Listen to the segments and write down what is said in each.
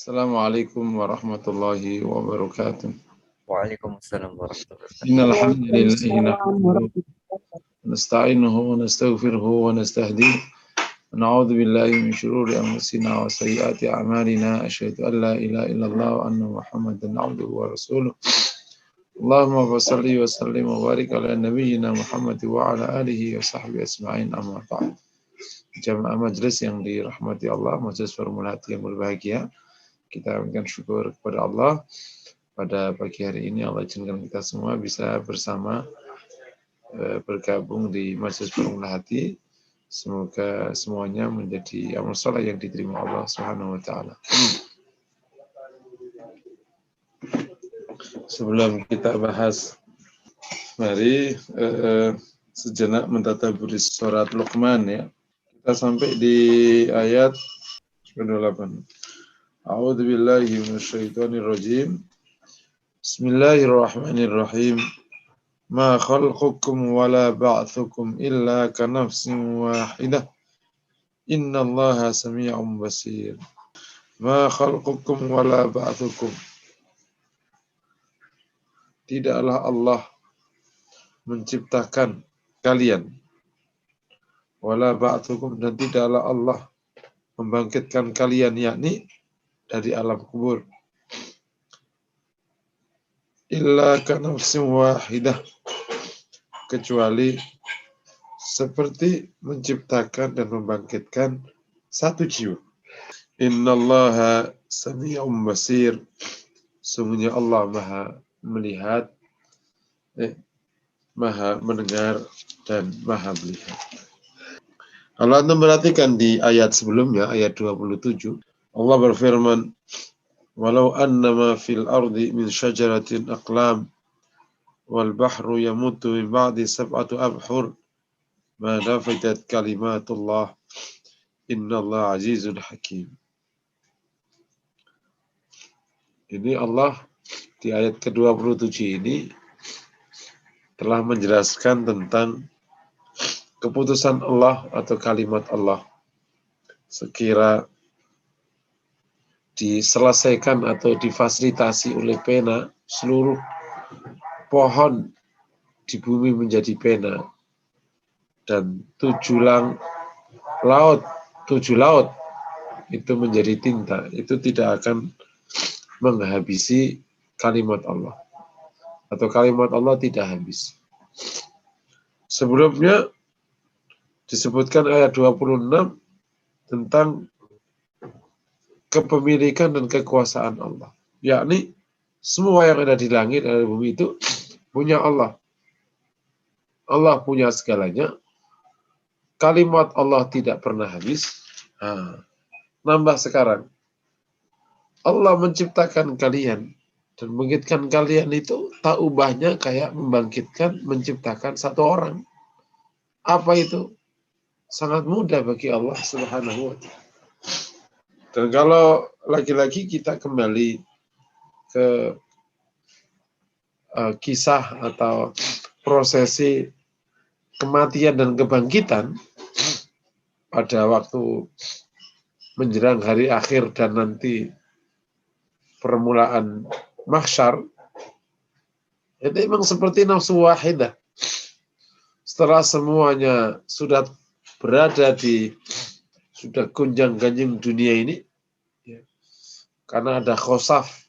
Assalamualaikum warahmatullahi wabarakatuh. Waalaikumsalam warahmatullahi wabarakatuh. Innal hamdalillahi Waalaikumsalam nahmaduhu wa nasta'inuhu wa nastaghfiruhu wa nastahdihi wa na'udzu billahi min shururi anfusina wa sayyiati a'malina asyhadu an la ilaha illallah wa anna Muhammadan 'abduhu wa rasuluh. Allahumma shalli wa sallim wa barik ala nabiyyina Muhammad wa ala alihi wa sahbihi ajma'in, amma ba'd. Jamaah majelis yang dirahmati Allah, majelis Formula Hati yang berbahagia, kita berikan syukur kepada Allah. Pada pagi hari ini Allah izinkan kita semua bisa bersama bergabung di Majelis Formula Hati. Semoga semuanya menjadi amal saleh yang diterima Allah Subhanahu wa taala. Sebelum kita bahas, mari sejenak mentadaburi surat Luqman ya. Kita sampai di ayat 28. A'udzu billahi minasyaitonir rajim. Bismillahirrahmanirrahim. Ma khalqukum wala ba'thukum illa ka nafsin wahidah. Innallaha sami'un basir. Ma khalqukum wala ba'thukum. Tidaklah Allah menciptakan kalian. Wala ba'thukum, dan tidaklah Allah membangkitkan kalian, yakni dari alam kubur. Illa ka nafsin wahidah, kecuali seperti menciptakan dan membangkitkan satu jiwa. Innallaha sami'un basir, sungguhnya Allah maha melihat, maha mendengar, dan maha melihat. Kalau Anda perhatikan di ayat sebelumnya, ayat 27, Allah berfirman, walau annama fil ardi min syajaratin aqlam wal bahru yamutu min ba'di sab'atu abhur ma nafidat kalimatullah innallaha azizun hakim. Ini Allah di ayat ke-27 ini telah menjelaskan tentang keputusan Allah atau kalimat Allah. Sekira diselesaikan atau difasilitasi oleh pena, seluruh pohon di bumi menjadi pena, dan 7 laut itu menjadi tinta, itu tidak akan menghabisi kalimat Allah, atau kalimat Allah tidak habis. Sebelumnya disebutkan ayat 26 tentang kepemilikan dan kekuasaan Allah, yakni semua yang ada di langit dan di bumi itu punya Allah. Allah punya segalanya. Kalimat Allah tidak pernah habis. Nambah sekarang, Allah menciptakan kalian dan membangkitkan kalian itu tak ubahnya kayak menciptakan satu orang. Apa itu? Sangat mudah bagi Allah Subhanahu wa ta'ala. Dan kalau lagi-lagi kita kembali ke kisah atau prosesi kematian dan kebangkitan pada waktu menjelang hari akhir dan nanti permulaan mahsyar, itu memang seperti nafsu wahidah. Setelah semuanya sudah berada sudah gonjang-ganjing dunia ini, ya, karena ada khosaf,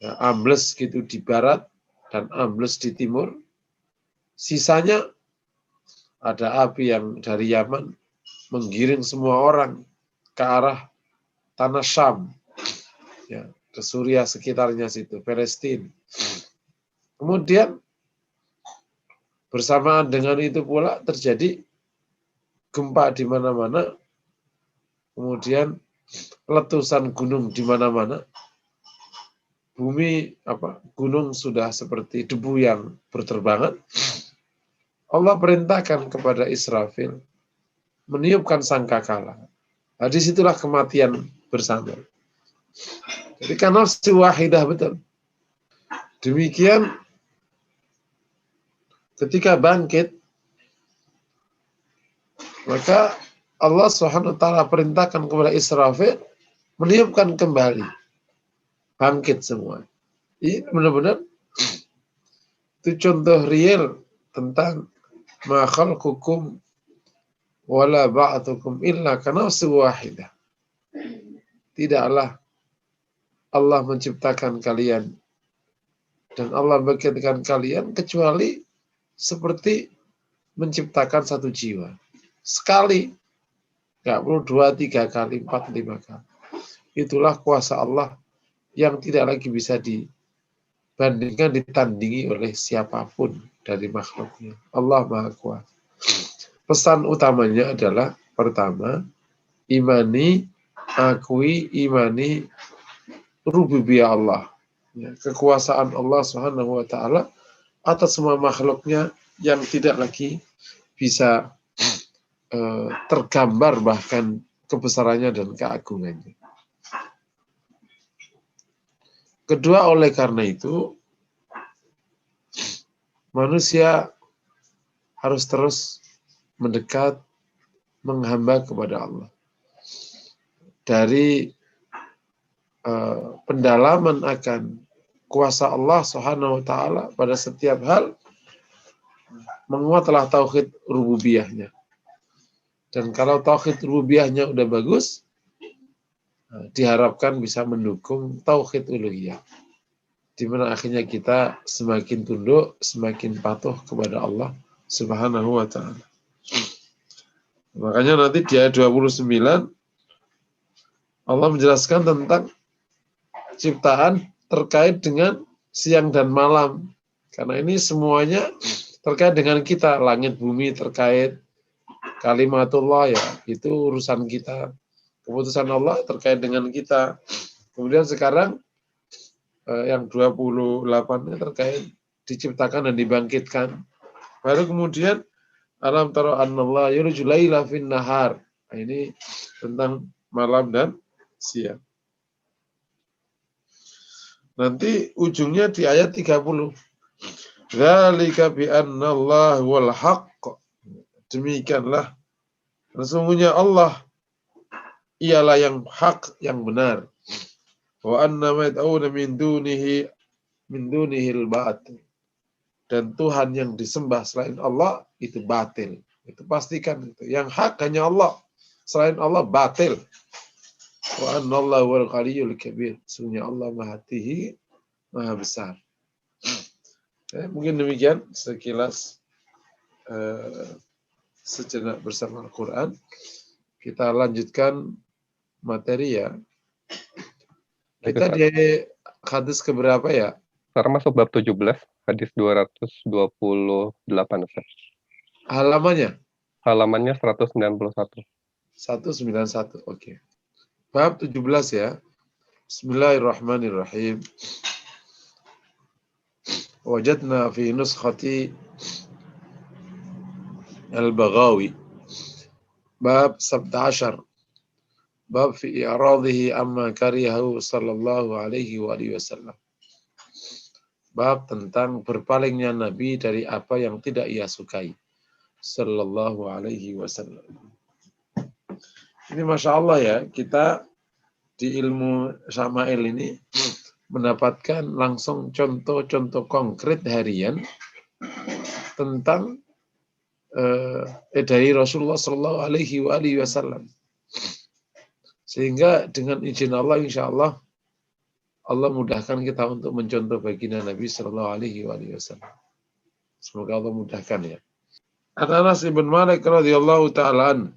ya, ambles gitu di barat dan ambles di timur, sisanya ada api yang dari Yaman menggiring semua orang ke arah tanah Syam, ya, ke Suriah sekitarnya situ, Palestina. Kemudian bersamaan dengan itu pula terjadi gempa di mana-mana, kemudian letusan gunung di mana-mana. Bumi gunung sudah seperti debu yang berterbangan. Allah perintahkan kepada Israfil meniupkan sangkakala. Nah, disitulah kematian bersama. Jadi karena wahidah betul. Demikian ketika bangkit, maka Allah SWT perintahkan kepada Israfil meniupkan kembali, bangkit semua. Ini benar-benar itu contoh real tentang ma khalqukum wala ba'athukum illa kanafsin wahidah. Tidaklah Allah menciptakan kalian dan Allah bangkitkan kalian kecuali seperti menciptakan satu jiwa. Sekali. Nggak perlu 2, 3 kali, 4, 5 kali. Itulah kuasa Allah yang tidak lagi bisa dibandingkan, ditandingi oleh siapapun dari makhluknya. Allah Maha Kuasa. Pesan utamanya adalah pertama, imani, akui, imani rububiyah Allah. Ya, kekuasaan Allah Subhanahu wa taala atas semua makhluknya yang tidak lagi bisa tergambar bahkan kebesarannya dan keagungannya. Kedua, oleh karena itu manusia harus terus mendekat, menghamba kepada Allah. Dari pendalaman akan kuasa Allah Subhanahu wa taala pada setiap hal, menguatlah tauhid rububiyahnya. Dan kalau tauhid rububiyahnya udah bagus, diharapkan bisa mendukung tauhid uluhiyah. Di mana akhirnya kita semakin tunduk, semakin patuh kepada Allah Subhanahu wa taala. Makanya nanti di ayat 29 Allah menjelaskan tentang ciptaan terkait dengan siang dan malam. Karena ini semuanya terkait dengan kita, langit bumi terkait kalimatullah ya, itu urusan kita. Keputusan Allah terkait dengan kita. Kemudian sekarang yang 28-nya terkait diciptakan dan dibangkitkan. Baru kemudian alam tara annallah yurju laila fin nahar. Nah, ini tentang malam dan siang. Nanti ujungnya di ayat 30. Dzalika bi annallah wal haqq. Demikianlah sesungguhnya Allah ialah yang hak, yang benar. Wa anna ma yad'una min dunihil batil. Dan Tuhan yang disembah selain Allah itu batil. Itu pastikan itu. Yang hak hanya Allah. Selain Allah batil. Wa anna Allah wal ghaniyyul kabir. Sesungguhnya Allah Maha Tinggi, Maha Besar. Mungkin demikian sekilas sejenak bersama Al-Quran. Kita lanjutkan materi ya. Kita di hadis keberapa ya? Sekarang masuk bab 17, hadis 228. Ustaz. Halamannya? Halamannya 191. 191, oke. Bab 17 ya. Bismillahirrahmanirrahim. Wajadna fi nuskhati al-Baghawi. Bab 17. Bab fi i'radihi amma karihahu sallallahu alaihi wa alihi wasallam. Bab tentang berpalingnya Nabi dari apa yang tidak ia sukai sallallahu alaihi wasallam. Ini Masya Allah ya, kita di ilmu Syama'il ini mendapatkan langsung contoh-contoh konkret harian tentang dari Rasulullah sallallahu alaihi wasallam. Sehingga dengan izin Allah, insya Allah, Allah mudahkan kita untuk mencontoh baginda Nabi sallallahu alaihi wasallam. Semoga Allah mudahkan ya. Anas ibn Malik radhiyallahu ta'ala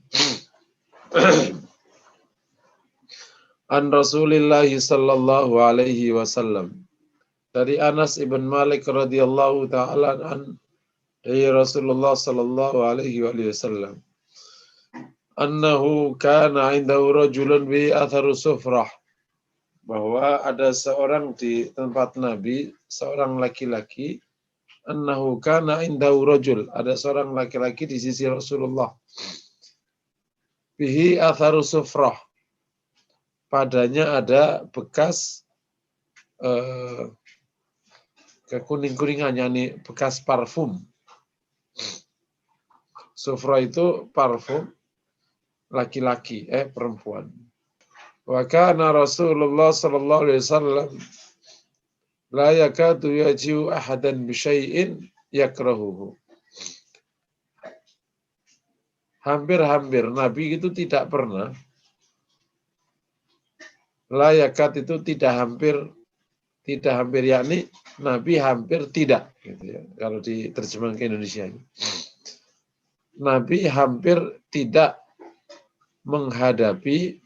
an Rasulillah sallallahu alaihi wasallam. Dari Anas ibn Malik radhiyallahu ta'ala an dari Rasulullah sallallahu alaihi wasallam. Annahu kana 'indahu rajulun bi atharu sufrah. Bahwa ada seorang di tempat Nabi, seorang laki-laki, annahu kana 'indahu rajul, ada seorang laki-laki di sisi Rasulullah. Bihi atharu sufrah. Padanya ada bekas kekuning-kuningan, yakni bekas parfum. Sufrah itu parfum laki-laki, perempuan. Wa kana Rasulullah sallallahu alaihi wasallam la yakadu yaji'u ahadan bi syai'in yakrahuhu. Hampir-hampir Nabi itu tidak pernah, la yakad itu tidak hampir yakni Nabi hampir tidak gitu ya. Kalau diterjemahkan ke Indonesia. Nabi hampir tidak menghadapi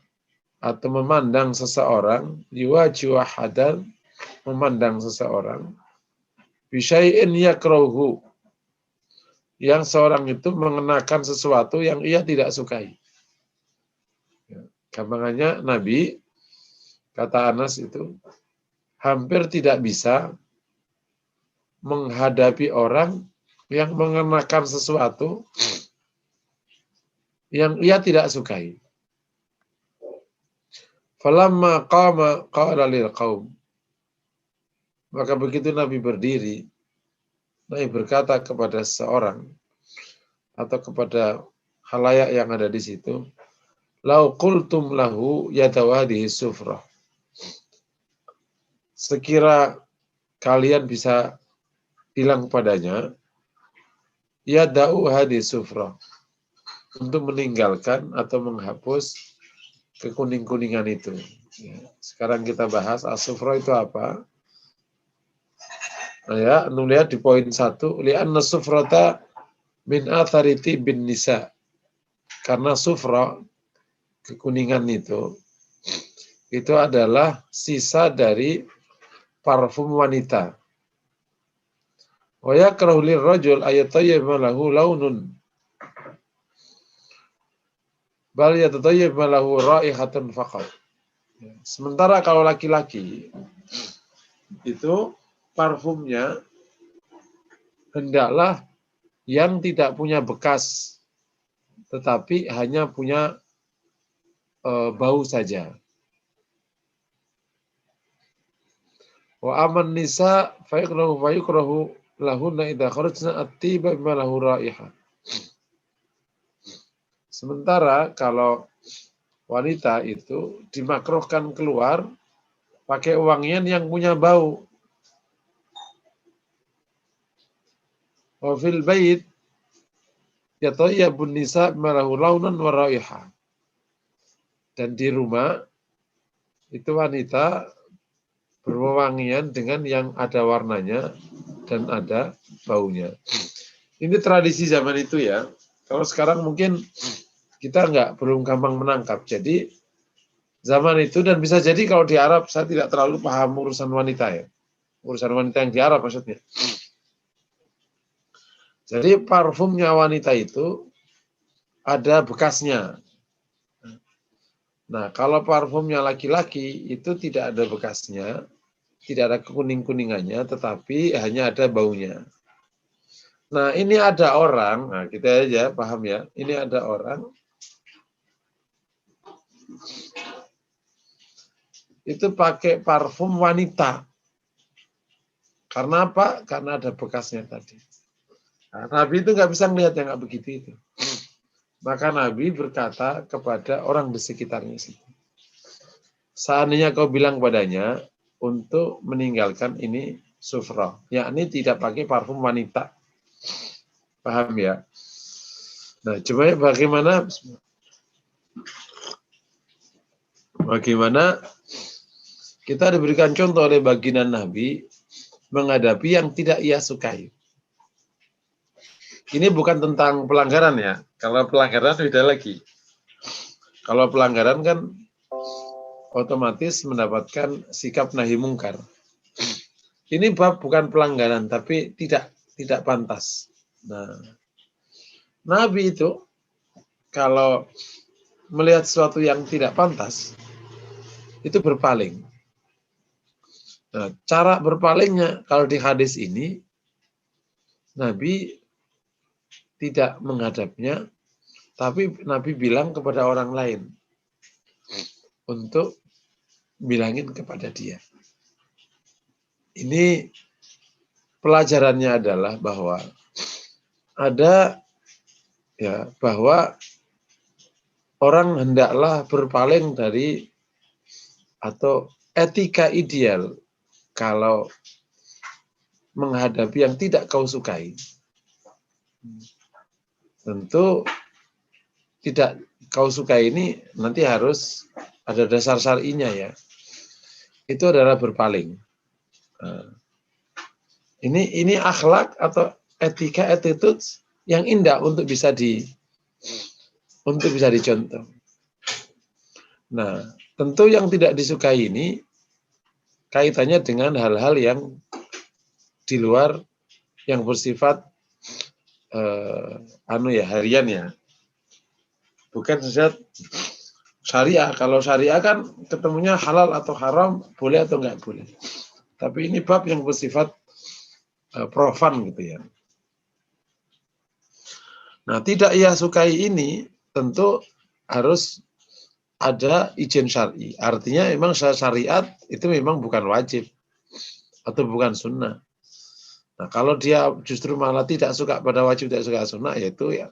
atau memandang seseorang, yuwaji'u ahadan, memandang seseorang, bisyai'in yakrahu, yang seorang itu mengenakan sesuatu yang ia tidak sukai. Gampangannya Nabi, kata Anas itu, hampir tidak bisa menghadapi orang yang mengenakan sesuatu yang ia tidak sukai. Falamma qama qala lil qaum. Maka begitu Nabi berdiri, Nabi berkata kepada seorang atau kepada khalayak yang ada di situ, lau qultum lahu yatawadihi sufrah. Sekira kalian bisa bilang kepadanya, yada'u hadis sufrah, untuk meninggalkan atau menghapus kekuning-kuningan itu. Sekarang kita bahas as-sufrah itu apa? Nah ya, lihat di poin 1, li'anna sufrata min athariti bin nisa. Karena sufrah, kekuningan itu adalah sisa dari parfum wanita. Wa yakrahu lirrajul ayatayyaba lahu launun bal yatatayyaba lahu raihatun faqat. Sementara kalau laki-laki itu parfumnya hendaklah yang tidak punya bekas, tetapi hanya punya bau saja. Wa aman nisa fayukrahu lahunna idza kharajna at-tiba bima lahu raihah. Sementara kalau wanita itu dimakruhkan keluar pakai wangian yang punya bau. Wa fil bait yatayyabun nisa bima lahu launan wa raihah. Dan di rumah itu wanita berwewangian dengan yang ada warnanya dan ada baunya. Ini tradisi zaman itu ya. Kalau sekarang mungkin kita belum gampang menangkap. Jadi zaman itu, dan bisa jadi kalau di Arab, saya tidak terlalu paham urusan wanita ya. Urusan wanita yang di Arab maksudnya. Jadi parfumnya wanita itu ada bekasnya. Nah, kalau parfumnya laki-laki itu tidak ada bekasnya, tidak ada kekuning-kuningannya, tetapi hanya ada baunya. Nah, ini ada orang, nah kita aja paham ya, ini ada orang itu pakai parfum wanita. Karena apa? Karena ada bekasnya tadi. Nah, Nabi itu nggak bisa melihat yang nggak begitu itu. Maka Nabi berkata kepada orang di sekitarnya situ, seandainya kau bilang padanya untuk meninggalkan ini sufra, yakni tidak pakai parfum wanita. Paham ya? Nah, cuma bagaimana kita diberikan contoh oleh baginda Nabi menghadapi yang tidak ia sukai. Ini bukan tentang pelanggaran ya. Kalau pelanggaran beda lagi. Kalau pelanggaran kan otomatis mendapatkan sikap nahi mungkar. Ini bab bukan pelanggaran, tapi tidak pantas. Nah, Nabi itu kalau melihat sesuatu yang tidak pantas, itu berpaling. Nah, cara berpalingnya kalau di hadis ini, Nabi tidak menghadapnya, tapi Nabi bilang kepada orang lain untuk bilangin kepada dia. Ini pelajarannya adalah bahwa bahwa orang hendaklah berpaling dari atau etika ideal kalau menghadapi yang tidak kau sukai. Tentu tidak kau sukai ini nanti harus ada dasar syar'inya ya. Itu adalah berpaling. Ini akhlak atau etika, attitude yang indah untuk bisa dicontoh. Nah, tentu yang tidak disukai ini kaitannya dengan hal-hal yang di luar yang bersifat harian ya. Bukan sesuatu syariah. Kalau syariah kan ketemunya halal atau haram, boleh atau enggak boleh. Tapi ini bab yang bersifat profan gitu ya. Nah, tidak ia sukai ini tentu harus ada izin syar'i. Artinya memang syariat itu memang bukan wajib atau bukan sunnah. Nah, kalau dia justru malah tidak suka pada wajib, tidak suka sunnah, yaitu ya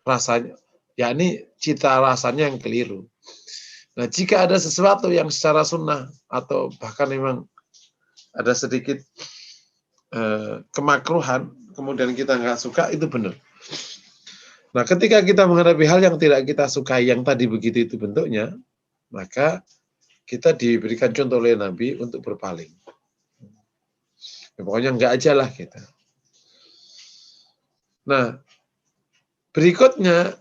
rasanya, yakni cita rasanya yang keliru. Nah, jika ada sesuatu yang secara sunnah atau bahkan memang ada sedikit kemakruhan, kemudian kita nggak suka, itu benar. Nah, ketika kita menghadapi hal yang tidak kita sukai, yang tadi begitu itu bentuknya, maka kita diberikan contoh oleh Nabi untuk berpaling. Ya, pokoknya enggak aja lah kita. Nah, berikutnya,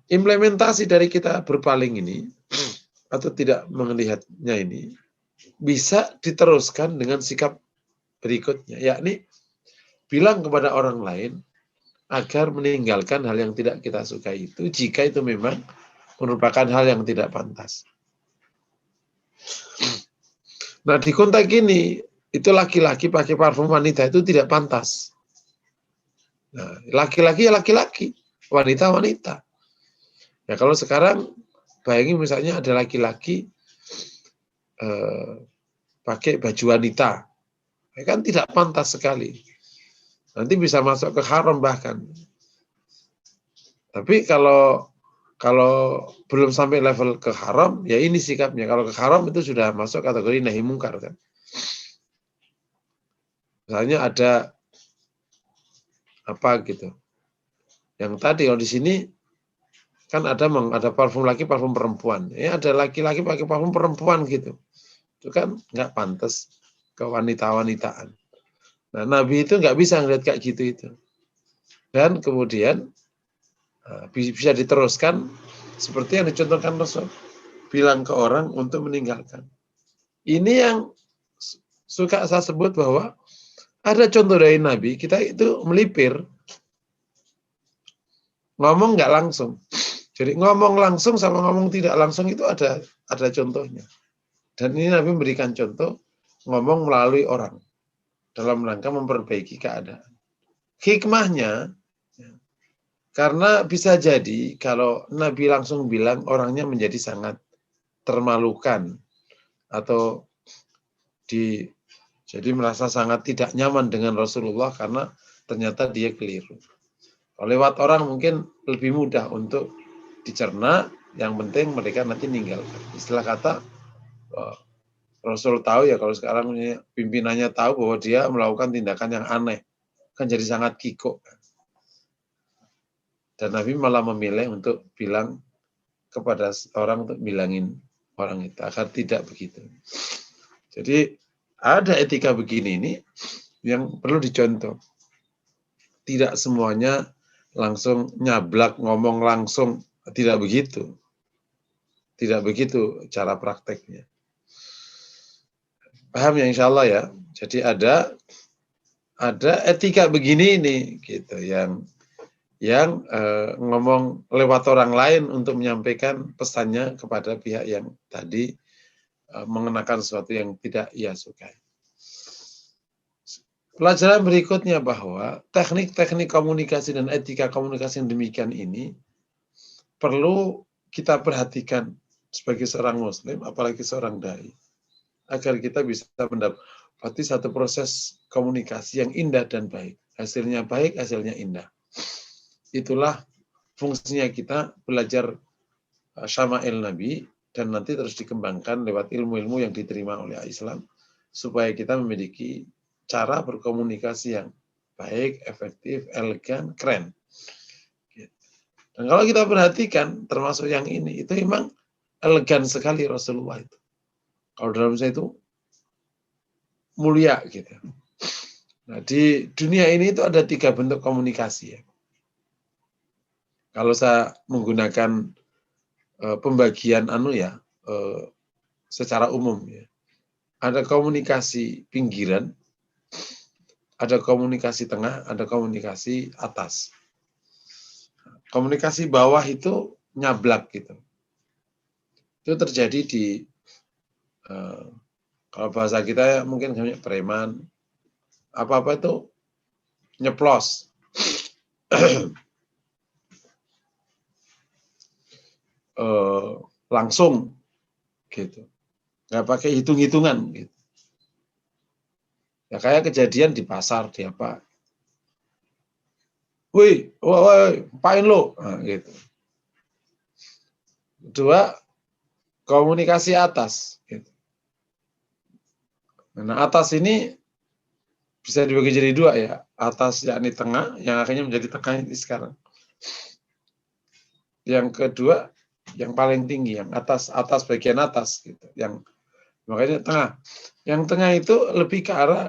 implementasi dari kita berpaling ini, atau tidak melihatnya ini, bisa diteruskan dengan sikap berikutnya, yakni bilang kepada orang lain, agar meninggalkan hal yang tidak kita sukai itu, jika itu memang merupakan hal yang tidak pantas. Nah, di konteks ini, itu laki-laki pakai parfum wanita itu tidak pantas. Nah, laki-laki ya laki-laki, wanita wanita. Ya kalau sekarang, bayangin misalnya ada laki-laki pakai baju wanita, ya kan tidak pantas sekali. Nanti bisa masuk ke haram bahkan. Tapi kalau belum sampai level ke haram, ya ini sikapnya. Kalau ke haram itu sudah masuk kategori nahi mungkar kan. Misalnya ada apa gitu. Yang tadi kalau di sini kan ada parfum laki, parfum perempuan. Ya ada laki-laki pakai parfum perempuan gitu. Itu kan nggak pantas ke wanita-wanitaan. Nah, Nabi itu nggak bisa ngeliat kayak gitu itu. Dan kemudian bisa diteruskan seperti yang dicontohkan Rasul. Bilang ke orang untuk meninggalkan. Ini yang suka saya sebut bahwa ada contoh dari Nabi, kita itu melipir. Ngomong nggak langsung. Jadi ngomong langsung sama ngomong tidak langsung itu ada contohnya. Dan ini Nabi memberikan contoh ngomong melalui orang dalam rangka memperbaiki keadaan. Hikmahnya, karena bisa jadi kalau Nabi langsung bilang orangnya menjadi sangat termalukan atau jadi merasa sangat tidak nyaman dengan Rasulullah karena ternyata dia keliru. Kalau lewat orang mungkin lebih mudah untuk dicerna, yang penting mereka nanti ninggalkan. Istilah kata, Rasul tahu ya kalau sekarang pimpinannya tahu bahwa dia melakukan tindakan yang aneh, kan jadi sangat kikuk. Dan Nabi malah memilih untuk bilang kepada orang untuk bilangin orang itu agar tidak begitu. Jadi ada etika begini ini yang perlu dicontoh. Tidak semuanya langsung nyablak ngomong langsung, tidak begitu. Tidak begitu cara prakteknya. Paham ya insya Allah ya. Jadi ada etika begini ini gitu yang ngomong lewat orang lain untuk menyampaikan pesannya kepada pihak yang tadi mengenakan sesuatu yang tidak ia sukai. Pelajaran berikutnya bahwa teknik-teknik komunikasi dan etika komunikasi yang demikian ini perlu kita perhatikan sebagai seorang muslim, apalagi seorang dai, agar kita bisa mendapati satu proses komunikasi yang indah dan baik. Hasilnya baik, hasilnya indah. Itulah fungsinya kita belajar syama'il Nabi, dan nanti terus dikembangkan lewat ilmu-ilmu yang diterima oleh Islam supaya kita memiliki cara berkomunikasi yang baik, efektif, elegan, keren. Dan kalau kita perhatikan termasuk yang ini, itu memang elegan sekali Rasulullah itu. Kalau dalam saya itu mulia gitu. Nah, di dunia ini itu ada 3 bentuk komunikasi ya. Kalau saya menggunakan pembagian secara umum ya. Ada komunikasi pinggiran, ada komunikasi tengah, ada komunikasi atas. Komunikasi bawah itu nyablak gitu. Itu terjadi di kalau bahasa kita mungkin preman, apa-apa itu nyeplos. Langsung gitu. Nggak pakai hitung-hitungan gitu. Ya kayak kejadian di pasar di apa. Woi, apain lo? Nah, gitu. Kedua, komunikasi atas gitu. Nah, atas ini bisa dibagi jadi 2 ya. Atas yakni tengah, yang akhirnya menjadi tengah ini sekarang. Yang kedua, yang paling tinggi, yang atas bagian atas gitu. Yang makanya tengah. Yang tengah itu lebih ke arah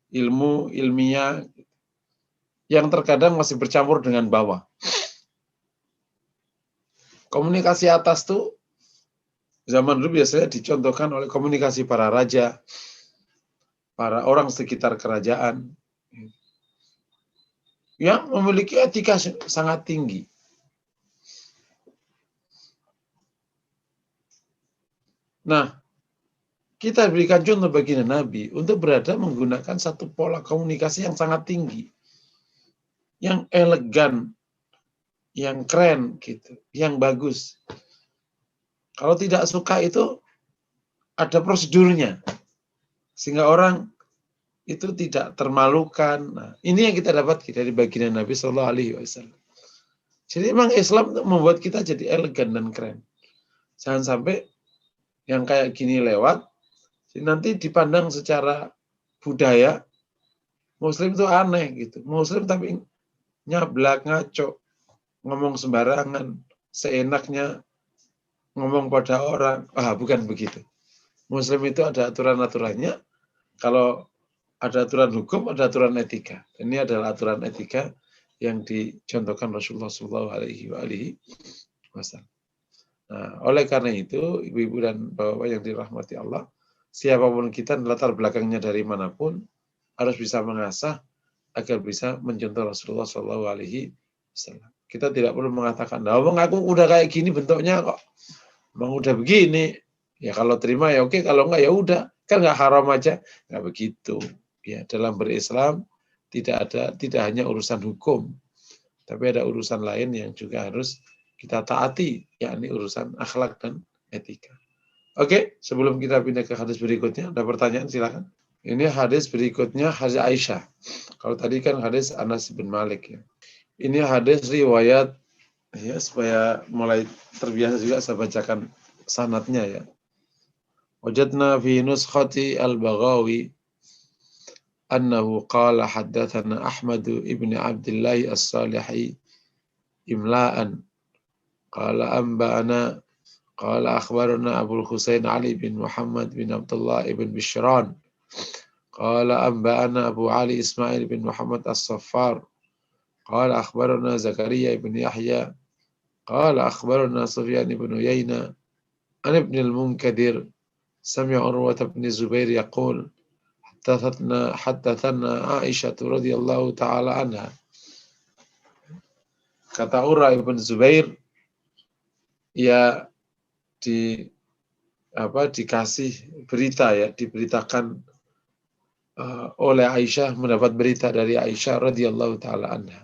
ilmu, ilmiah, yang terkadang masih bercampur dengan bawah. Komunikasi atas tuh zaman dulu biasanya dicontohkan oleh komunikasi para raja, para orang sekitar kerajaan, yang memiliki etika sangat tinggi. Nah, kita berikan contoh baginda Nabi untuk berada menggunakan satu pola komunikasi yang sangat tinggi, yang elegan, yang keren, gitu, yang bagus. Kalau tidak suka itu ada prosedurnya, sehingga orang itu tidak termalukan. Nah, ini yang kita dapat dari baginda Nabi Shallallahu Alaihi Wasallam. Jadi memang Islam membuat kita jadi elegan dan keren. Jangan sampai yang kayak gini lewat, nanti dipandang secara budaya Muslim itu aneh gitu. Muslim tapi nyablak, ngaco, ngomong sembarangan, seenaknya ngomong pada orang. Bukan begitu. Muslim itu ada aturan-aturannya. Kalau ada aturan hukum, ada aturan etika. Ini adalah aturan etika yang dicontohkan Rasulullah SAW. Nah, oleh karena itu, ibu-ibu dan bapak-bapak yang dirahmati Allah, siapapun kita, latar belakangnya dari manapun, harus bisa mengasah agar bisa mencontoh Rasulullah SAW. Kita tidak perlu mengatakan, aku udah kayak gini bentuknya kok, emang udah begini. Ya kalau terima ya oke, kalau enggak ya udah, kan nggak haram aja, nggak begitu. Ya dalam berislam tidak hanya urusan hukum, tapi ada urusan lain yang juga harus kita taati, yakni urusan akhlak dan etika. Oke, sebelum kita pindah ke hadis berikutnya, ada pertanyaan silakan. Ini hadis berikutnya hadis Aisyah. Kalau tadi kan hadis Anas bin Malik ya. Ini hadis riwayat ya supaya mulai terbiasa juga saya bacakan sanadnya ya. Wajadna fi nuskhati al-Baghawi annahu qala haddatsana Ahmad ibn Abdullah as-Salihi imla'an qala anba'ana qala akhbarana Abu Husain Ali bin Muhammad bin Abdullah ibn Bishran qala anba'ana Abu Ali Ismail bin Muhammad as-Saffar qala akhbarana Zakaria ibn Yahya qala akhbarana Sufyan ibn Uyayna an ibn al-Munkadir sami'a Urwah bin Zubair yaqul حدثنا عائشة رضي الله تعالى عنها. Kata Urwah bin Zubair, ya dikasih berita ya, diberitakan oleh Aisyah, mendapat berita dari Aisyah radhiyallahu taala anha.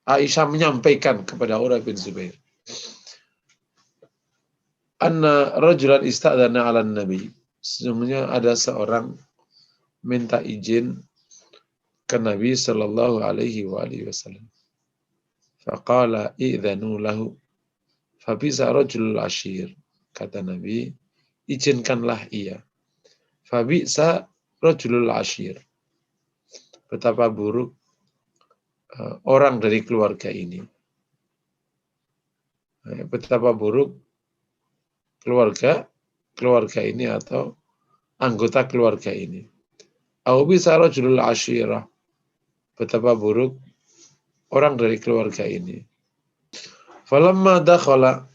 Aisyah menyampaikan kepada Urwah bin Zubair, anna rajulan ista'dzana 'alan nabi. Sesungguhnya ada seorang minta izin ke Nabi sallallahu alaihi wasallam. Faqala i'dzanu lahu fabisa rajulul ashir. Kata Nabi, izinkanlah ia. Fabisa rajulul ashir. Betapa buruk orang dari keluarga ini. Betapa buruk keluarga ini atau anggota keluarga ini. Au bisa rajulul ashirah. Betapa buruk orang dari keluarga ini. Falamma dakhala,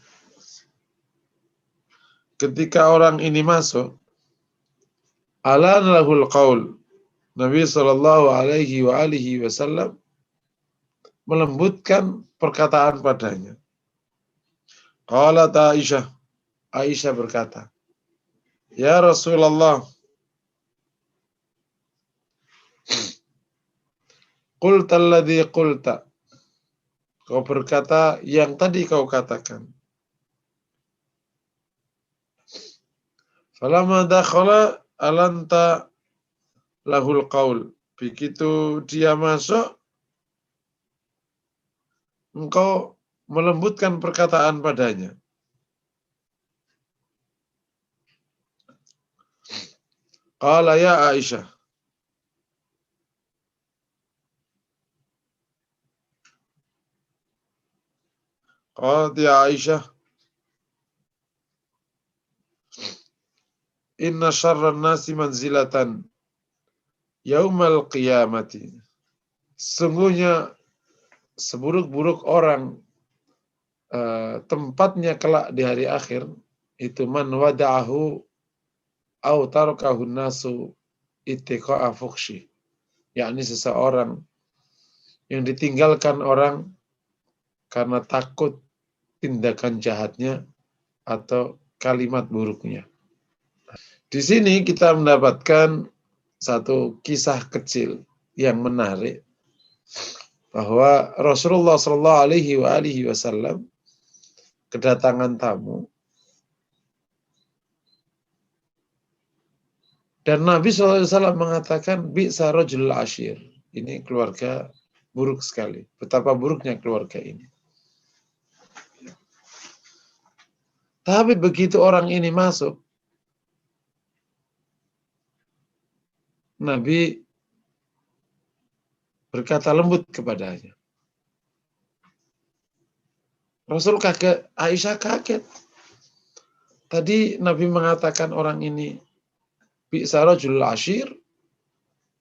ketika orang ini masuk, alan lahul qaul. Nabi sallallahu alaihi wa alihi wasallam melembutkan perkataan padanya. Qalat Aisyah. Aisyah berkata, "Ya Rasulullah, qulta alladhi qulta." Kau berkata yang tadi kau katakan. Falamma dakhala alanta lahul qaul. Begitu dia masuk, engkau melembutkan perkataan padanya. Qala ya Aisyah. Qalat ya Aisyah. Inna syarran nasi manzilatan yaumal qiyamati. Sungguhnya seburuk-buruk orang tempatnya kelak di hari akhir itu man wada'ahu au tarakahu nasu ittiqa'a fukhshi, yakni seseorang yang ditinggalkan orang karena takut tindakan jahatnya atau kalimat buruknya. Di sini kita mendapatkan satu kisah kecil yang menarik bahwa Rasulullah Shallallahu Alaihi Wasallam kedatangan tamu dan Nabi Shallallahu Alaihi Wasallam mengatakan bi'sa rajulul ashir. Ini keluarga buruk sekali. Betapa buruknya keluarga ini. Tapi begitu orang ini masuk, Nabi berkata lembut kepadanya. Rasul kaget, Aisyah kaget. Tadi Nabi mengatakan orang ini bi'sa rajulul ashir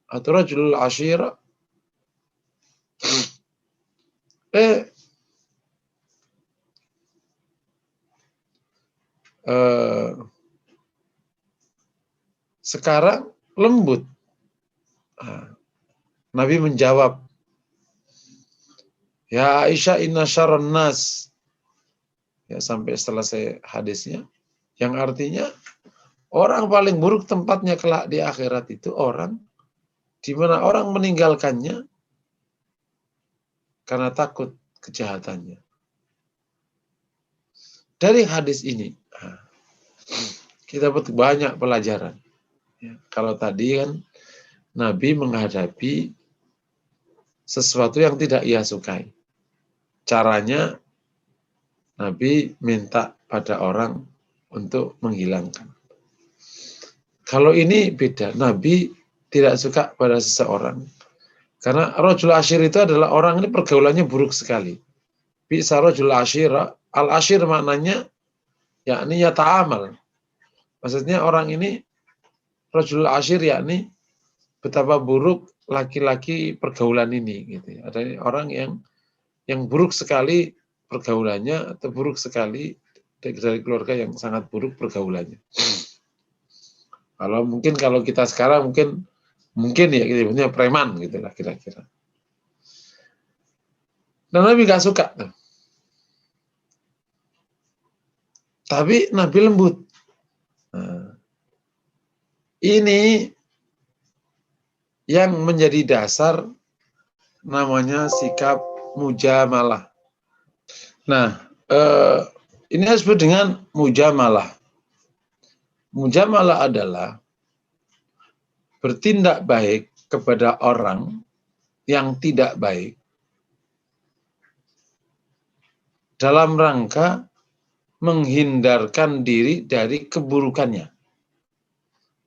atau rajulul ashira. Sekarang lembut. Nabi menjawab, ya Aisyah inna syarran nas. Ya, sampai selesai hadisnya. Yang artinya, orang paling buruk tempatnya kelak di akhirat itu orang di mana orang meninggalkannya karena takut kejahatannya. Dari hadis ini, kita dapat banyak pelajaran. Ya, kalau tadi kan Nabi menghadapi sesuatu yang tidak ia sukai. Caranya Nabi minta pada orang untuk menghilangkan. Kalau ini beda, Nabi tidak suka pada seseorang. Karena rajul ashir itu adalah orang ini pergaulannya buruk sekali. Bi'sa rajul ashira, al-ashir maknanya yakni yata'amal. Maksudnya orang ini rajul ashir yakni betapa buruk laki-laki pergaulan ini gitu. Ada orang yang buruk sekali pergaulannya atau buruk sekali dari keluarga yang sangat buruk pergaulannya. Kalau kita sekarang mungkin ya kita punya preman gitulah kira-kira. Dan Nabi gak suka. Tapi Nabi lembut. Nah, ini yang menjadi dasar namanya sikap mujamalah. Nah, ini disebut dengan mujamalah. Mujamalah adalah bertindak baik kepada orang yang tidak baik dalam rangka menghindarkan diri dari keburukannya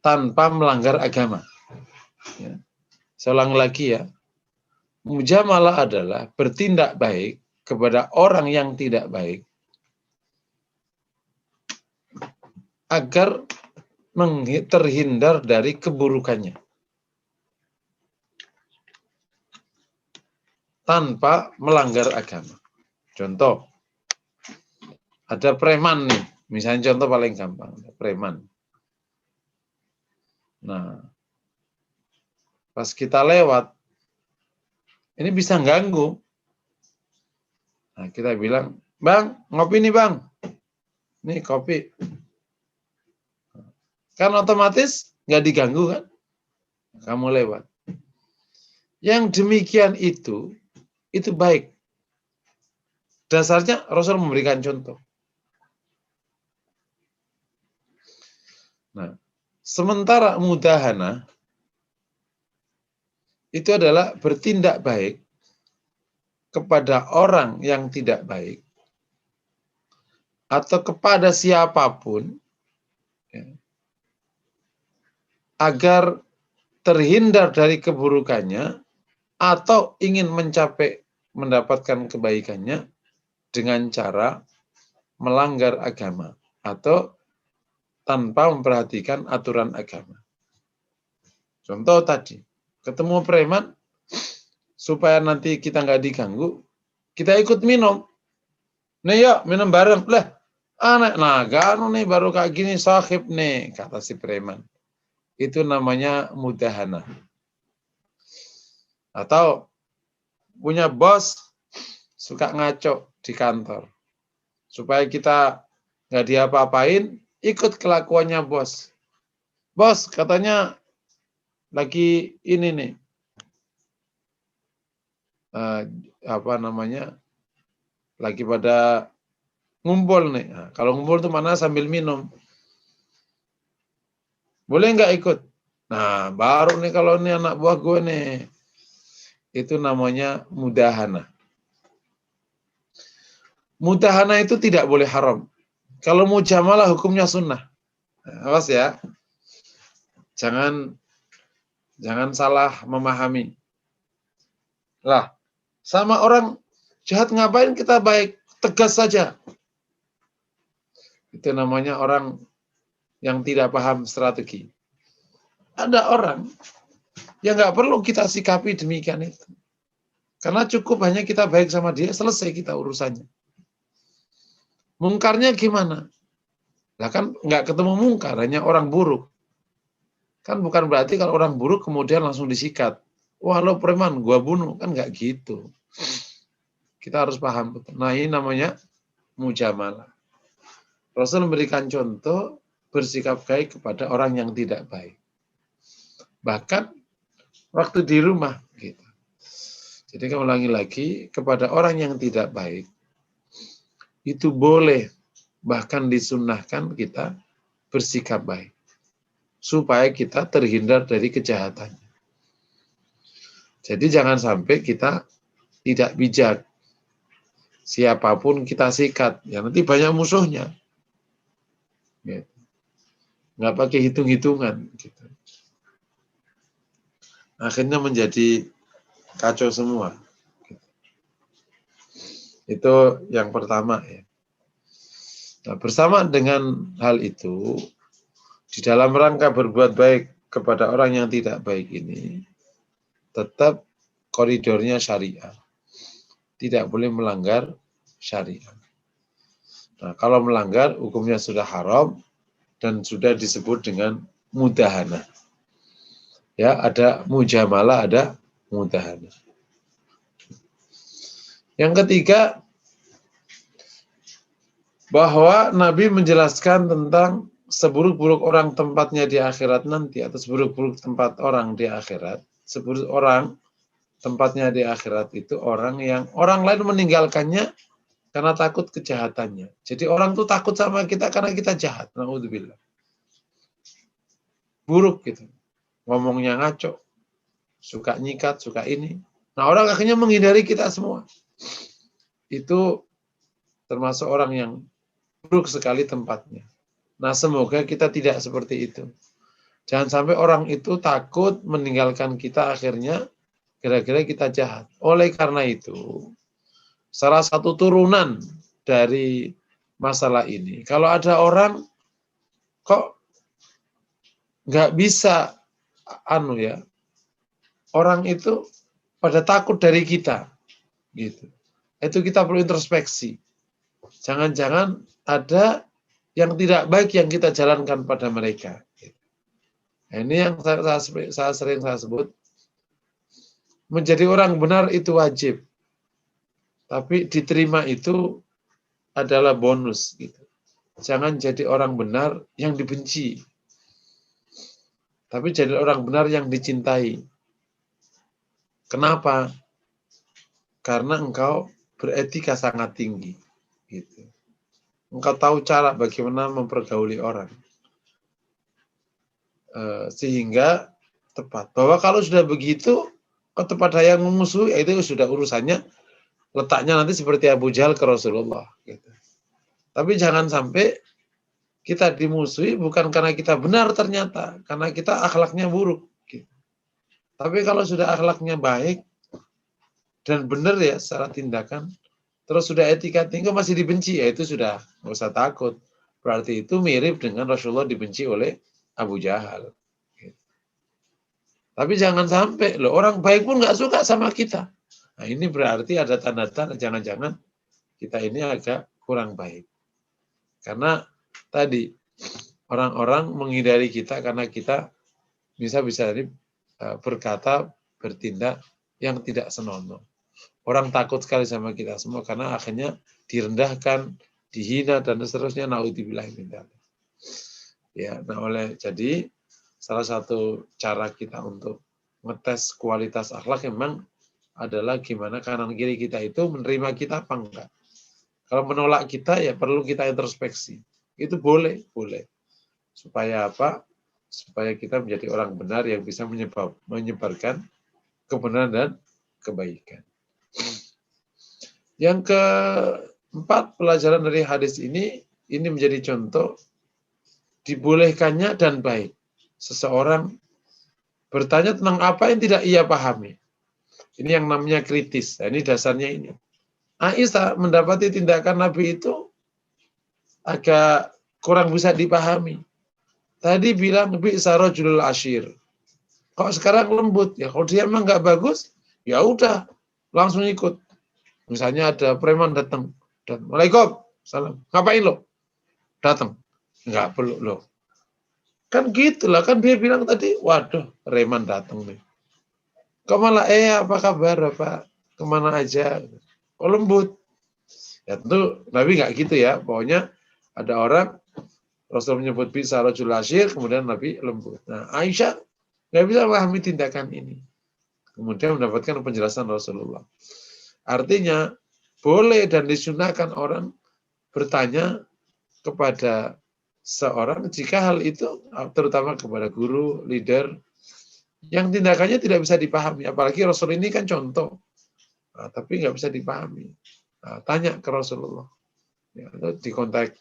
tanpa melanggar agama. Ya. Saya ulang lagi ya, mujamalah adalah bertindak baik kepada orang yang tidak baik agar terhindar dari keburukannya tanpa melanggar agama. Contoh, ada preman nih, misalnya contoh paling gampang, preman. Nah, pas kita lewat, ini bisa ganggu. Nah, kita bilang, "Bang, ngopi nih bang." Nih kopi. Kan otomatis nggak diganggu kan? Kamu lewat. Yang demikian itu baik. Dasarnya Rasul memberikan contoh. Nah, sementara mudahana itu adalah bertindak baik kepada orang yang tidak baik atau kepada siapapun ya, agar terhindar dari keburukannya atau ingin mendapatkan kebaikannya dengan cara melanggar agama atau tanpa memperhatikan aturan agama. Contoh tadi, ketemu preman, supaya nanti kita nggak diganggu, kita ikut minum. Nih yuk, minum bareng. Lah, anak gano nih baru kayak gini sahib nih, kata si preman. Itu namanya mudahana. Atau punya bos suka ngaco di kantor. Supaya kita nggak diapa-apain, ikut kelakuannya bos. Bos, katanya lagi ini nih, lagi pada ngumpul nih. Nah, kalau ngumpul tuh mana sambil minum. Boleh nggak ikut? Nah, baru nih kalau ini anak buah gue nih. Itu namanya mudahana. Mudahana itu tidak boleh haram. Kalau mujamalah hukumnya sunnah. Nah, awas ya. Jangan salah memahami. Lah, sama orang jahat ngapain kita baik? Tegas saja. Itu namanya orang yang tidak paham strategi. Ada orang yang nggak perlu kita sikapi demikian itu. Karena cukup hanya kita baik sama dia, selesai kita urusannya. Mungkarnya gimana? Lah kan nggak ketemu mungkar, hanya orang buruk. Kan bukan berarti kalau orang buruk kemudian langsung disikat. Wah lo preman, gua bunuh. Kan nggak gitu. Kita harus paham. Nah ini namanya mujamalah. Rasul memberikan contoh bersikap baik kepada orang yang tidak baik. Bahkan waktu di rumah. Gitu. Jadi kita ulangi lagi, kepada orang yang tidak baik, itu boleh, bahkan disunnahkan kita bersikap baik. Supaya kita terhindar dari kejahatan. Jadi jangan sampai kita tidak bijak. Siapapun kita sikat, ya nanti banyak musuhnya. Gitu. Nggak pakai hitung-hitungan. Gitu. Akhirnya menjadi kacau semua. Gitu. Itu yang pertama ya. Nah, bersama dengan hal itu, di dalam rangka berbuat baik kepada orang yang tidak baik ini, tetap koridornya syariah. Tidak boleh melanggar syariah. Nah, kalau melanggar, hukumnya sudah haram dan sudah disebut dengan mudahana. Ya, ada mujamalah, ada mudahana. Yang ketiga, bahwa Nabi menjelaskan tentang seburuk-buruk orang tempatnya di akhirat nanti, atau seburuk-buruk tempat orang di akhirat. Seburuk orang tempatnya di akhirat itu orang yang orang lain meninggalkannya karena takut kejahatannya. Jadi orang tuh takut sama kita karena kita jahat. Na'udzubillah. Buruk gitu. Ngomongnya ngaco. Suka nyikat, suka ini. Nah orang akhirnya menghindari kita semua. Itu termasuk orang yang buruk sekali tempatnya. Nah, semoga kita tidak seperti itu. Jangan sampai orang itu takut meninggalkan kita akhirnya gara-gara kita jahat. Oleh karena itu, salah satu turunan dari masalah ini, kalau ada orang kok nggak bisa orang itu pada takut dari kita, gitu. Itu kita perlu introspeksi. Jangan-jangan ada yang tidak baik yang kita jalankan pada mereka. Nah, ini yang saya sering sebut, menjadi orang benar itu wajib, tapi diterima itu adalah bonus. Gitu. Jangan jadi orang benar yang dibenci, tapi jadi orang benar yang dicintai. Kenapa? Karena engkau beretika sangat tinggi. Gitu. Engkau tahu cara bagaimana mempergauli orang. Sehingga tepat. Bahwa kalau sudah begitu, kok ada yang memusuhi, itu sudah urusannya, letaknya nanti seperti Abu Jahal ke Rasulullah. Gitu. Tapi jangan sampai kita dimusuhi bukan karena kita benar ternyata, karena kita akhlaknya buruk. Gitu. Tapi kalau sudah akhlaknya baik, dan benar ya secara tindakan, terus sudah etika tinggi masih dibenci, ya itu sudah nggak usah takut. Berarti itu mirip dengan Rasulullah dibenci oleh Abu Jahal. Tapi jangan sampai loh orang baik pun nggak suka sama kita. Nah ini berarti ada tanda-tanda jangan-jangan kita ini agak kurang baik. Karena tadi orang-orang menghindari kita karena kita bisa berkata, bertindak yang tidak senonoh. Orang takut sekali sama kita semua karena akhirnya direndahkan, dihina dan seterusnya. Naudzubillah min dzalik. Ya, nah jadi salah satu cara kita untuk ngetes kualitas akhlak memang adalah gimana kanan kiri kita itu menerima kita apa enggak. Kalau menolak kita ya perlu kita introspeksi. Itu boleh. Supaya apa? Supaya kita menjadi orang benar yang bisa menyebarkan kebenaran dan kebaikan. Yang keempat, pelajaran dari hadis ini menjadi contoh dibolehkannya dan baik seseorang bertanya tentang apa yang tidak ia pahami. Ini yang namanya kritis. Nah, ini dasarnya ini. Aisyah mendapati tindakan Nabi itu agak kurang bisa dipahami. Tadi bilang bi'sa rajulul ashir. Kok sekarang lembut? Ya kalau dia emang nggak bagus, ya udah langsung ikut. Misalnya ada preman datang dan Waalaikumsalam, salam. Ngapain lo? Datang. Nggak perlu lo. Kan gitulah, kan dia bilang tadi, waduh, preman datang nih. Kok malah, apa kabar Bapak? Kemana aja? Oh lembut. Ya tentu Nabi nggak gitu ya. Pokoknya ada orang, Rasul menyebut bisa rajul asyir, kemudian Nabi lembut. Nah Aisyah nggak bisa memahami tindakan ini. Kemudian mendapatkan penjelasan Rasulullah. Artinya, boleh dan disunahkan orang bertanya kepada seorang jika hal itu, terutama kepada guru, leader, yang tindakannya tidak bisa dipahami. Apalagi Rasul ini kan contoh, tapi nggak bisa dipahami. Tanya ke Rasulullah. Ya, di kontak.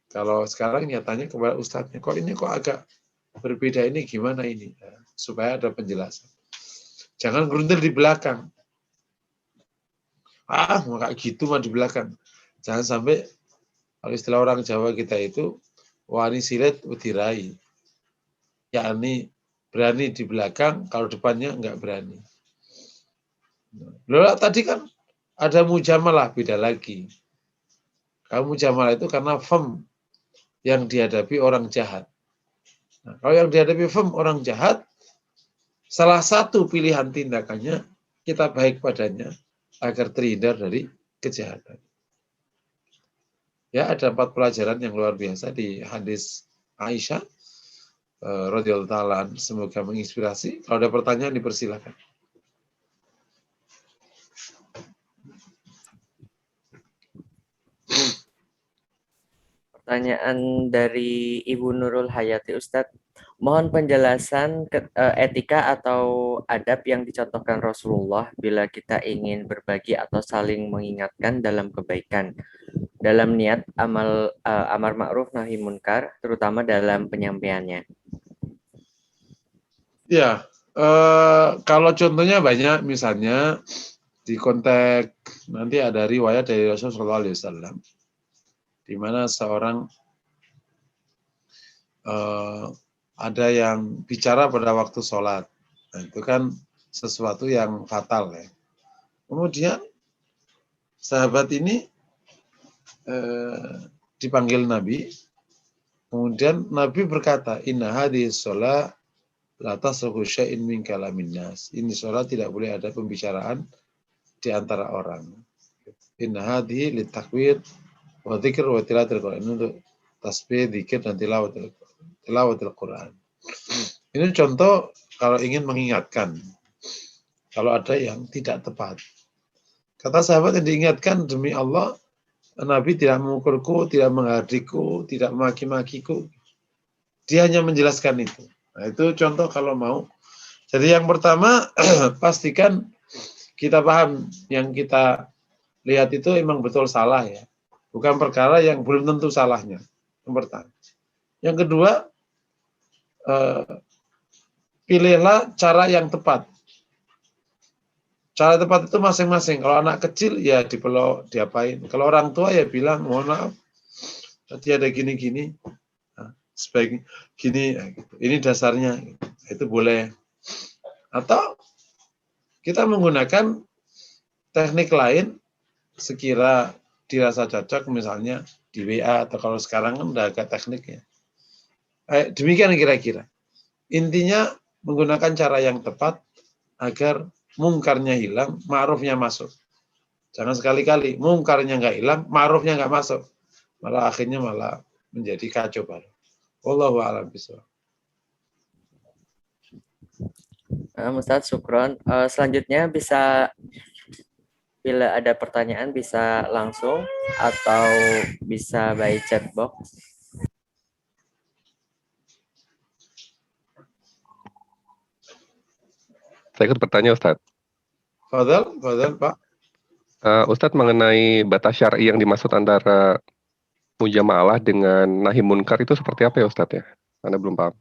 Kalau sekarang ya tanya kepada ustadznya, kok ini kok agak berbeda ini, gimana ini? Supaya ada penjelasan. Jangan gerundel di belakang. Nggak gitu mah di belakang. Jangan sampai, kalau istilah orang Jawa kita itu, wani silet utirai. Yakni berani di belakang, kalau depannya nggak berani. Loh, tadi kan ada mujamalah, beda lagi. Kalau mujamalah itu karena fem yang dihadapi orang jahat. Nah, kalau yang dihadapi fem orang jahat, salah satu pilihan tindakannya, kita baik padanya, agar terhindar dari kejahatan. Ya, ada 4 pelajaran yang luar biasa di hadis Aisyah radhiyallahu ta'ala, semoga menginspirasi. Kalau ada pertanyaan dipersilakan. Pertanyaan dari Ibu Nurul Hayati, Ustadz. Mohon penjelasan etika atau adab yang dicontohkan Rasulullah bila kita ingin berbagi atau saling mengingatkan dalam kebaikan. dalam niat amar ma'ruf nahi munkar, terutama dalam penyampaiannya. Ya, kalau contohnya banyak, misalnya di konteks nanti ada riwayat dari Rasulullah SAW, di mana seorang ada yang bicara pada waktu sholat. Nah, itu kan sesuatu yang fatal ya. Kemudian sahabat ini dipanggil Nabi. Kemudian Nabi berkata, Inna hadhihi sholat la tasruhu syai'in min kalamin nas. Ini sholat tidak boleh ada pembicaraan di antara orang. Inna hadhihi litakwir wa dzikr wa tilawatil Quran. Ini untuk tasbih, dzikir dan tilawatil Quran. Ini contoh kalau ingin mengingatkan kalau ada yang tidak tepat. Kata sahabat yang diingatkan, demi Allah, Nabi tidak memukulku, tidak menghadiku, tidak memaki-makiku. Dia hanya menjelaskan itu. Nah, itu contoh kalau mau. Jadi yang pertama, pastikan kita paham yang kita lihat itu emang betul salah ya. Bukan perkara yang belum tentu salahnya. Yang pertama. Yang kedua, pilihlah cara yang tepat. Cara tepat itu masing-masing. Kalau anak kecil ya dipeluk, diapain. Kalau orang tua ya bilang, mohon maaf, tadi ada gini-gini. Sebaik gini, ini dasarnya, itu boleh. Atau kita menggunakan teknik lain sekira dirasa cocok, misalnya di WA, atau kalau sekarang kan udah agak tekniknya. Demikian kira-kira. Intinya menggunakan cara yang tepat agar mungkarnya hilang, ma'rufnya masuk. Jangan sekali-kali mungkarnya nggak hilang, ma'rufnya nggak masuk. Malah akhirnya malah menjadi kacau balau. Wallahu a'lam bishawab. Ustadz, syukron. Selanjutnya bisa, bila ada pertanyaan bisa langsung atau bisa by chat box. Saya ikut bertanya, Ustadz. Fadal, Pak. Ustadz, mengenai batas syar'i yang dimaksud antara mujamalah dengan nahi munkar itu seperti apa ya, Ustadz ya? Anda belum paham.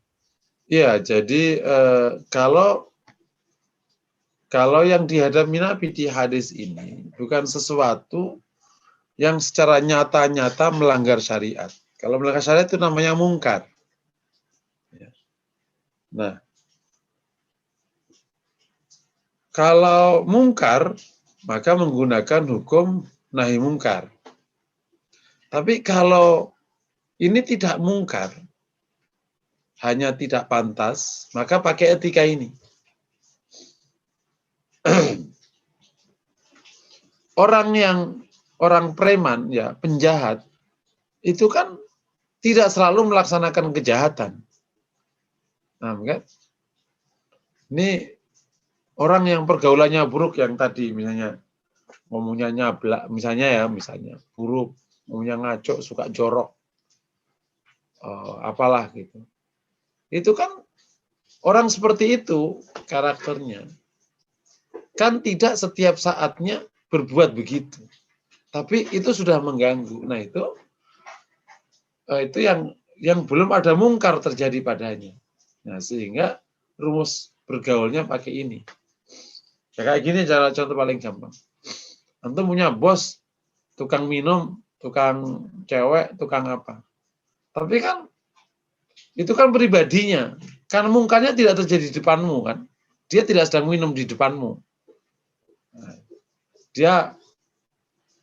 Iya, jadi kalau yang dihadapi Nabi di hadis ini bukan sesuatu yang secara nyata-nyata melanggar syariat. Kalau melanggar syariat itu namanya mungkar. Nah, kalau mungkar, maka menggunakan hukum nahi mungkar. Tapi kalau ini tidak mungkar, hanya tidak pantas, maka pakai etika ini. Orang preman, ya penjahat, itu kan tidak selalu melaksanakan kejahatan. Nah, kan? Ini orang yang pergaulannya buruk yang tadi, misalnya ngomongnya nyablak, misalnya buruk, ngomongnya ngaco, suka jorok, apalah gitu. Itu kan orang seperti itu karakternya. Kan tidak setiap saatnya berbuat begitu. Tapi itu sudah mengganggu. Nah, itu yang belum ada mungkar terjadi padanya. Nah, sehingga rumus bergaulnya pakai ini. Ya, kayak gini cara contoh paling gampang. Antum punya bos, tukang minum, tukang cewek, tukang apa. Tapi kan itu kan pribadinya. Kan mungkarnya tidak terjadi di depanmu kan. Dia tidak sedang minum di depanmu. Nah, dia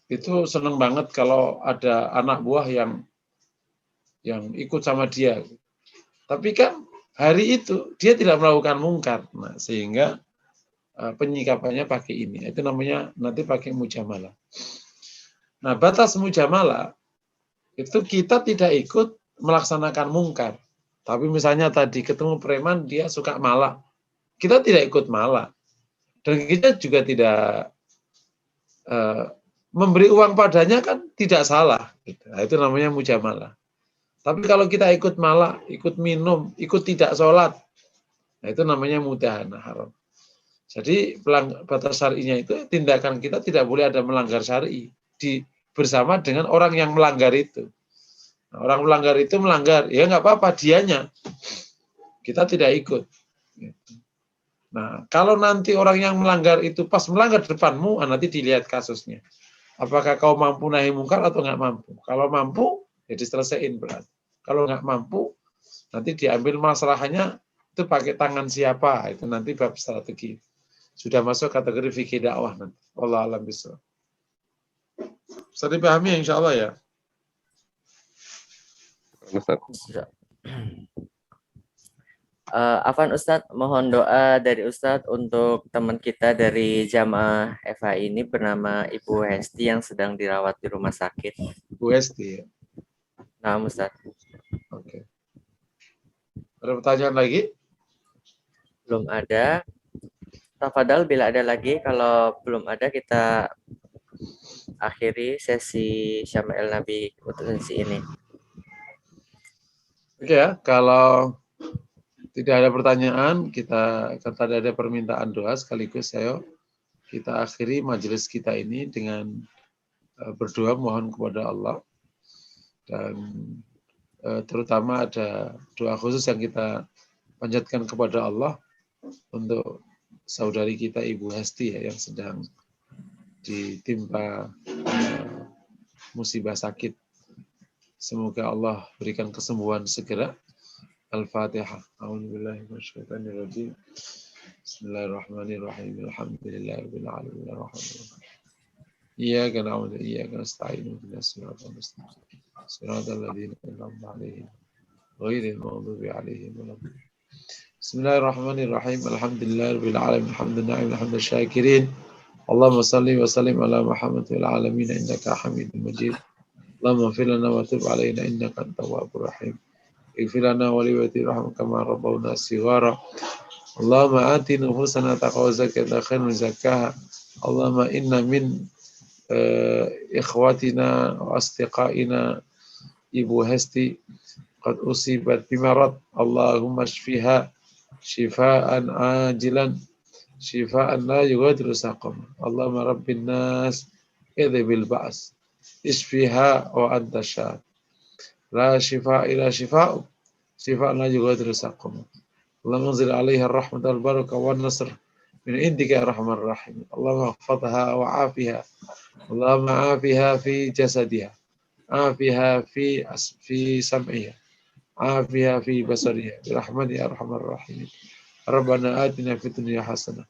itu senang banget kalau ada anak buah yang ikut sama dia. Tapi kan hari itu dia tidak melakukan mungkar. Nah, sehingga penyikapannya pakai ini. Itu namanya nanti pakai mujamalah. Nah, batas mujamalah itu kita tidak ikut melaksanakan mungkar. Tapi misalnya tadi ketemu preman, dia suka malak. Kita tidak ikut malak. Dan kita juga tidak memberi uang padanya kan tidak salah. Nah, itu namanya mujamalah. Tapi kalau kita ikut malak, ikut minum, ikut tidak sholat, nah itu namanya mudahanah haram. Jadi batas syar'inya itu tindakan kita tidak boleh ada melanggar syar'i di bersama dengan orang yang melanggar itu. Nah, orang melanggar itu melanggar, ya nggak apa-apa dianya. Kita tidak ikut. Nah, kalau nanti orang yang melanggar itu pas melanggar depanmu, nanti dilihat kasusnya. Apakah kau mampu nahi mungkar atau nggak mampu? Kalau mampu, ya diselesaikan berarti. Kalau nggak mampu, nanti diambil masalahnya itu pakai tangan siapa, itu nanti bab strategi. Sudah masuk kategori fikih dakwah nanti. Allah alam bisawab. Bisa dipahami insya Allah ya. Ustaz. Afwan Ustadz, mohon doa dari Ustadz untuk teman kita dari jamaah FH ini bernama Ibu Hesti yang sedang dirawat di rumah sakit. Bu Esti ya. Nah, Ustadz. Oke. Ada pertanyaan lagi? Belum ada. Tafadhal bila ada lagi, kalau belum ada kita akhiri sesi Syama'il Nabi untuk sesi ini. Oke ya, kalau tidak ada pertanyaan, kita kan tadi ada permintaan doa sekaligus ayo kita akhiri majelis kita ini dengan berdoa mohon kepada Allah dan terutama ada doa khusus yang kita panjatkan kepada Allah untuk saudari kita Ibu Hesti ya, yang sedang ditimpa musibah sakit. Semoga Allah berikan kesembuhan segera. Al-Fatihah. A'udzubillahi minasyaitonirrajim. Bismillahirrahmanirrahim. Alhamdulillahirabbil alamin. Arrahmanirrahim. Iyyaka na'budu wa iyyaka nasta'in. Ihdinas siratal mustaqim. Siratal ladzina an'amta 'alaihim ghairil maghdubi 'alaihim waladdallin. Bismillahirrahmanirrahim. Alhamdulillahirabbil alamin. Hamdan hamdan syakirin. Allahumma shalli wa sallim ala Muhammad wal alamin innaka Hamidum Majid. Allahumma ighfir lana wa tub 'alaina innaka antat tawwabur rahim. Ighfir lana wa li walidayna rahmaka kama rabbawna shighara. Allahumma ati nufusana taqwa zakata khairun zakkaha. Allahumma inna min ikhwatina wa asdiqaina Ibu Hesti qad usibat bimarad. Allahumma shfiha shifaan ajilan shifaan la yughadiru saqama. Allahumma rabbin nas idhibil ba's isfiha wa anta syaf. La shifa ila shifa'u shifa'an la yughadiru saqama. Allahumma anzil 'alaiha ar-rahmata wal barakah wan nasr min indika ya arhamar rahim. Allahumma ihfazha wa 'afiha. Allahumma 'afiha fi jasadiha. 'Afiha fi sam'iha. 'Afiha fi basariha. Bi rahmatika ya arhamar rahim. Rabbana atina fid dunya hasanah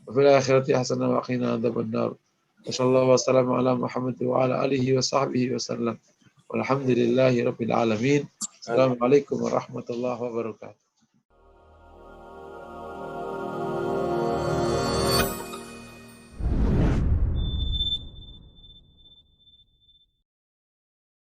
wa fil akhirati hasanah wa qina adzabannar. Wassallallahu wassalamu ala Muhammad wa ala alihi wa sahbihi wasallam. Walhamdulillahi rabbil alamin. Assalamualaikum warahmatullahi wabarakatuh.